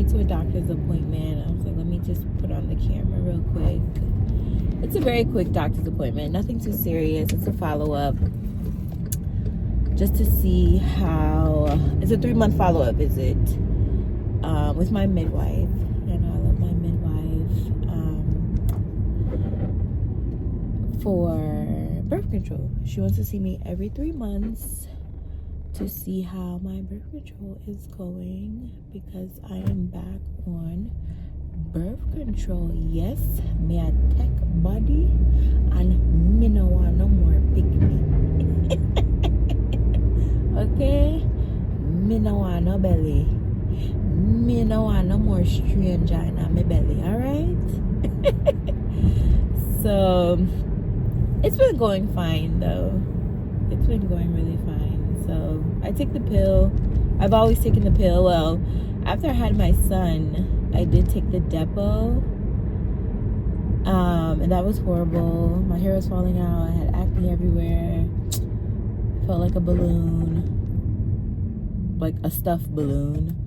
way to a doctor's appointment. I was like, let me just put on the camera real quick. It's a very quick doctor's appointment. Nothing too serious. It's a follow-up. Just to see how... It's a 3-month follow-up visit with my midwife. You know, I love my midwife. For birth control. She wants to see me every 3 months to see how my birth control is going, because I am back on birth control. Yes, me a tech body and me no want no more picnic. Okay? Me no want no belly. Me no want no more stranger in my belly, alright? So it's been going fine though. It's been going really fine. So I take the pill. I've always taken the pill. Well, after I had my son, I did take the Depo. And that was horrible. My hair was falling out. I had acne everywhere. Felt like a balloon. Like a stuffed balloon.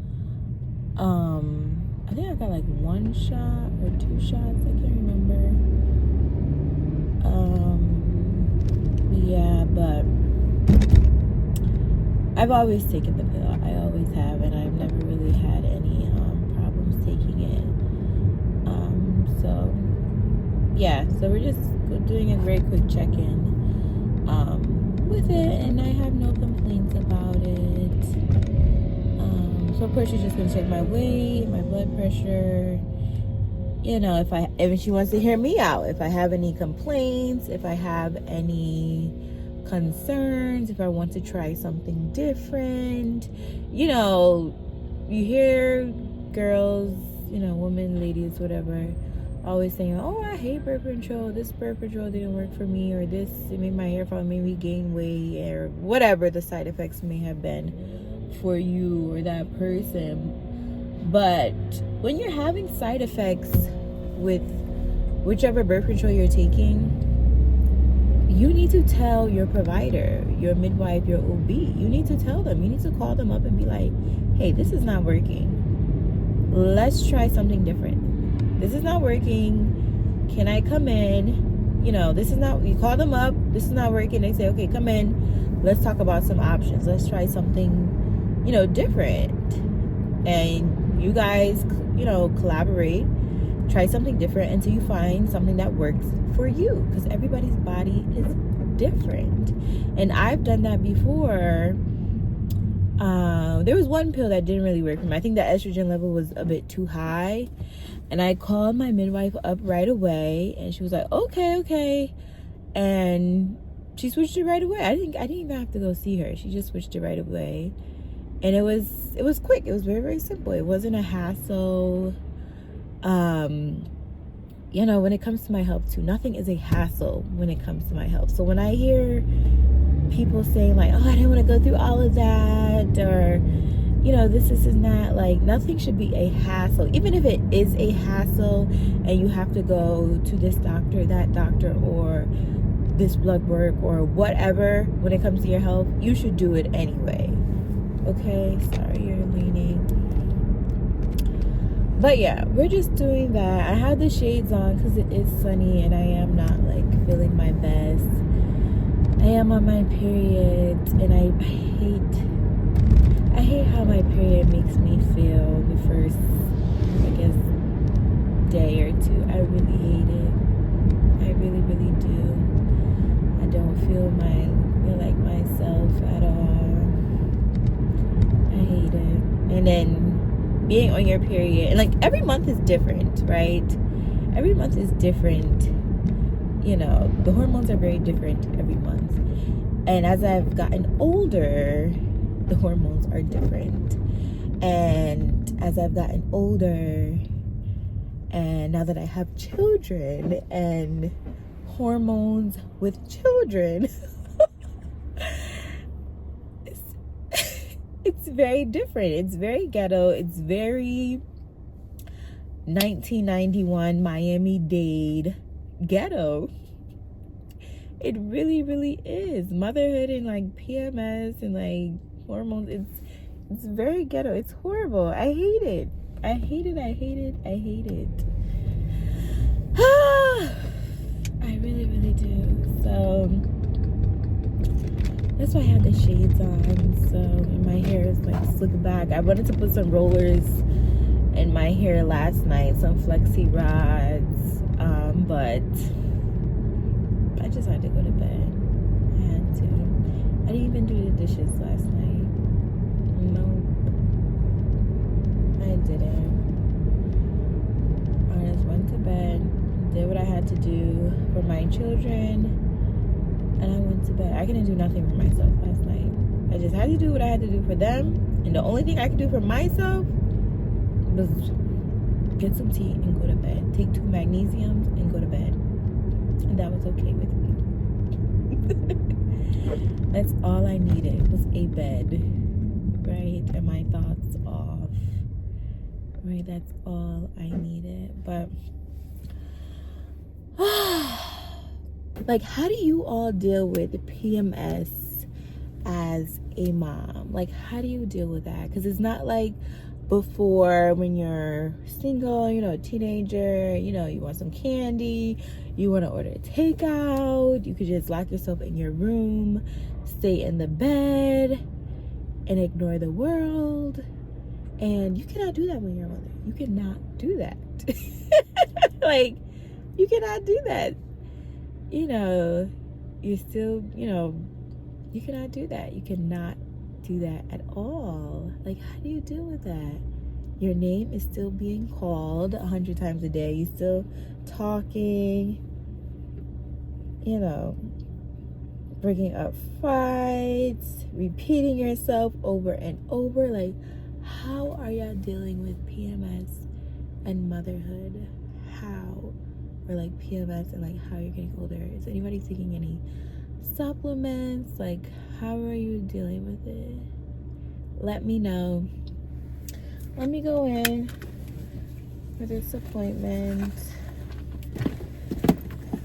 I think I got like 1 shot or 2 shots. I can't remember. Yeah, but I've always taken the pill. I always have, and I've never really had any problems taking it. So yeah, so we're just doing a very quick check-in with it, and I have no complaints about it. So of course she's just gonna check my weight, my blood pressure. You know, if she wants to hear me out, if I have any complaints, if I have any concerns, if I want to try something different. You know, you hear girls, you know, women, ladies, whatever, always saying, oh, I hate birth control, this birth control didn't work for me, or this, it made my hair fall, made me gain weight, or whatever the side effects may have been for you or that person. But when you're having side effects with whichever birth control you're taking, you need to tell your provider, your midwife, your OB. You need to tell them. You need to call them up and be like, hey, this is not working. Let's try something different. This is not working. Can I come in? You know, this is not, you call them up, this is not working. They say, okay, come in. Let's talk about some options. Let's try something, you know, different. And you guys, you know, collaborate. Try something different until you find something that works for you, because everybody's body is different. And I've done that before. There was one pill that didn't really work for me. I think the estrogen level was a bit too high, and I called my midwife up right away, and she was like, okay, and she switched it right away. I didn't even have to go see her. She just switched it right away, and it was quick. It was very, very simple. It wasn't a hassle. You know, when it comes to my health too, nothing is a hassle when it comes to my health. So when I hear people saying like, oh, I didn't want to go through all of that, or, you know, this and that, like, nothing should be a hassle. Even if it is a hassle and you have to go to this doctor, that doctor, or this blood work or whatever, when it comes to your health, you should do it anyway. Okay, sorry, you're leaning. But yeah, we're just doing that. I have the shades on because it is sunny and I am not like feeling my best. I am on my period, and I hate how my period makes me feel the first, I guess, day or two. I really hate it. I really, really do. I don't feel like myself at all. I hate it. And then being on your period, and like every month is different, right? Every month is different. You know, the hormones are very different every month. And as I've gotten older, the hormones are different. And as I've gotten older, and now that I have children, and hormones with children, it's very different. It's very ghetto. It's very 1991 Miami-Dade ghetto. It really, really is. Motherhood and like PMS and like hormones, it's very ghetto. It's horrible. I hate it. I hate it. I really, really do. So that's why I had the shades on. So my hair is like slicked back. I wanted to put some rollers in my hair last night, some flexi rods, but I just had to go to bed. I had to. I didn't even do the dishes last night. No, I didn't. I just went to bed, did what I had to do for my children, and I went to bed. I couldn't do nothing for myself last night. I just had to do what I had to do for them, and the only thing I could do for myself was get some tea and go to bed. Take 2 magnesiums and go to bed. And that was okay with me. That's all I needed was a bed, right? And my thoughts off, right? That's all I needed. But like, how do you all deal with PMS as a mom? Like, how do you deal with that? Because it's not like before, when you're single, you know, a teenager, you know, you want some candy, you want to order takeout, you could just lock yourself in your room, stay in the bed, and ignore the world. And you cannot do that when you're a mother. You cannot do that. Like, you cannot do that. You know, you're still, you know, you cannot do that. You cannot do that at all. Like, how do you deal with that? Your name is still being called 100 times a day. You're still talking, you know, bringing up fights, repeating yourself over and over. Like, how are y'all dealing with PMS and motherhood? How? Or like PMS and like how you're getting older. Is anybody taking any supplements? Like, how are you dealing with it? Let me know. Let me go in for this appointment.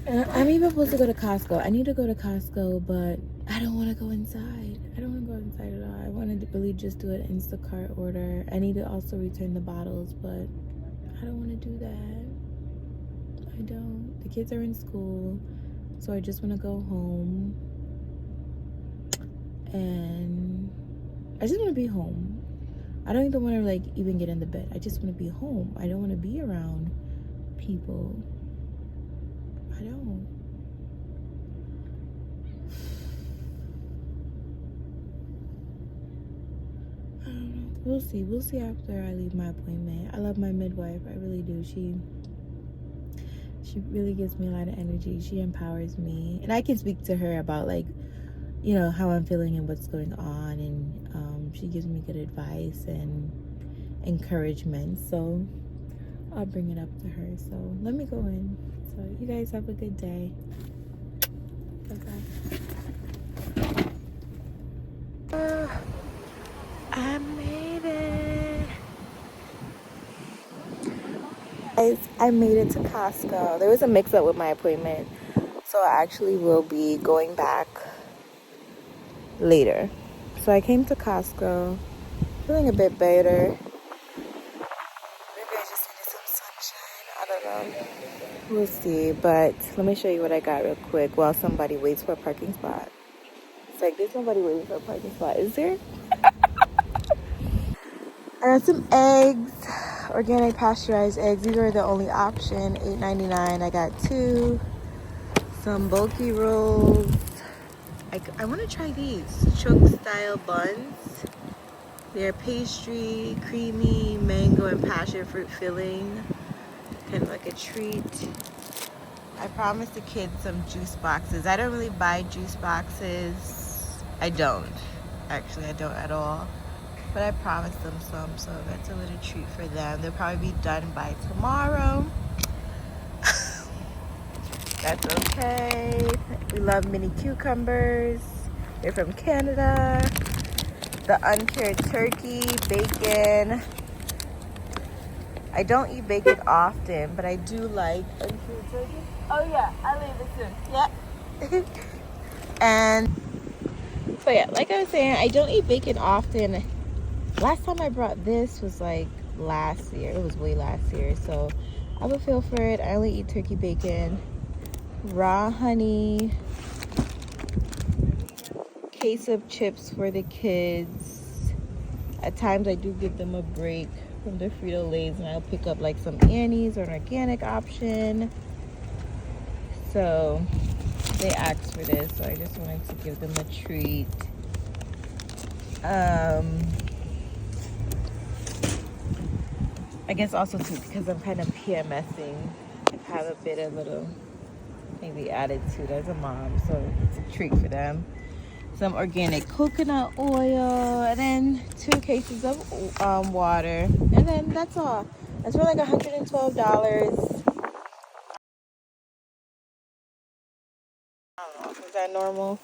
I'm even supposed to go to Costco. I need to go to Costco, but I don't want to go inside. I don't want to go inside at all. I wanted to really just do an Instacart order. I need to also return the bottles, but I don't want to do that. I don't. The kids are in school, so I just want to go home. And I just want to be home. I don't even want to like even get in the bed. I just want to be home. I don't want to be around people. I don't. I don't know. We'll see. We'll see after I leave my appointment. I love my midwife. I really do. She really gives me a lot of energy. She empowers me. And I can speak to her about like, you know, how I'm feeling and what's going on. And she gives me good advice and encouragement. So I'll bring it up to her. So let me go in. So you guys have a good day. Bye-bye. I made it. Guys, I made it to Costco. There was a mix-up with my appointment. So I actually will be going back later. So I came to Costco, feeling a bit better. Maybe I just needed some sunshine. I don't know. We'll see. But let me show you what I got real quick while somebody waits for a parking spot. It's like there's nobody waiting for a parking spot, is there? I got some eggs, organic pasteurized eggs. These are the only option, $8.99. I got 2. Some bulky rolls. I want to try these choke style buns. They're pastry, creamy, mango and passion fruit filling. Kind of like a treat. I promised the kids some juice boxes. I don't really buy juice boxes. I don't. Actually, I don't at all. But I promised them some, so that's a little treat for them. They'll probably be done by tomorrow. That's okay. We love mini cucumbers. They're from Canada. The uncured turkey, bacon. I don't eat bacon often, but I do like uncured turkey. Oh yeah, I leave it soon. Yeah. And so yeah, like I was saying, I don't eat bacon often, Last time I brought this was like last year. It was way last year. So I would feel for it. I only eat turkey bacon, raw honey, case of chips for the kids. At times I do give them a break from the Frito-Lays and I'll pick up like some Annie's or an organic option. So they asked for this, so I just wanted to give them a treat. I guess also too because I'm kind of PMSing, I have a bit of little maybe attitude as a mom, so it's a treat for them. Some organic coconut oil, and then 2 cases of water, and then that's all. That's for like $112. I don't know, is that normal?